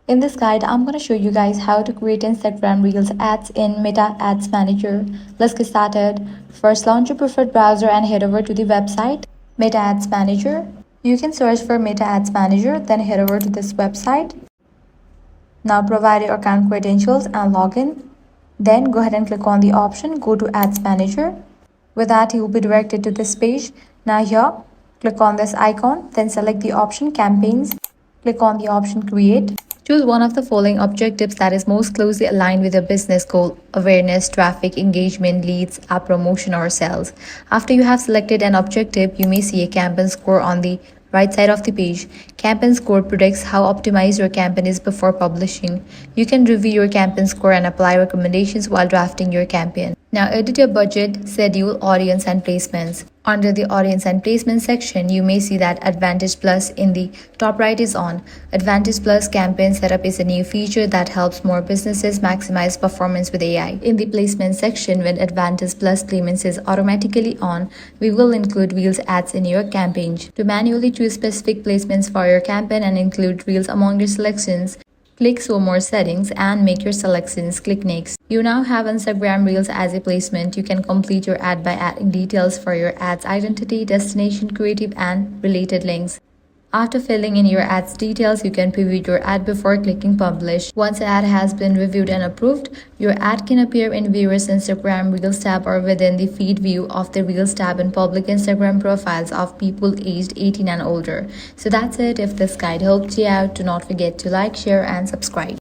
In this guide, I'm going to show you guys how to create Instagram Reels ads in Meta Ads Manager. Let's get started. First, launch your preferred browser and head over to the website Meta Ads Manager. You can search for Meta Ads Manager, then head over to this website. Now provide your account credentials and login. Then go ahead and click on the option Go to Ads Manager. With that, you will be directed to this page. Now here, click on this icon, then select the option Campaigns. Click on the option Create. Choose one of the following objectives that is most closely aligned with your business goal: awareness, traffic, engagement, leads, app promotion, or sales. After you have selected an objective, you may see a campaign score on the right side of the page. Campaign score predicts how optimized your campaign is before publishing. You can review your campaign score and apply recommendations while drafting your campaign. Now edit your budget, schedule, audience, and placements. Under the audience and placement section, you may see that Advantage Plus in the top right is on. Advantage Plus campaign setup is a new feature that helps more businesses maximize performance with AI. In the placement section, when Advantage Plus placements is automatically on, we will include Reels ads in your campaign. To manually choose specific placements for your campaign and include Reels among your selections, click Show More Settings and make your selections. Click Next. You now have Instagram Reels as a placement. You can complete your ad by adding details for your ad's identity, destination, creative, and related links. After filling in your ad's details, you can preview your ad before clicking Publish. Once an ad has been reviewed and approved, your ad can appear in Viewers Instagram Reels tab or within the feed view of the Reels tab in public Instagram profiles of people aged 18 and older. So that's it. If this guide helped you out, do not forget to like, share, and subscribe.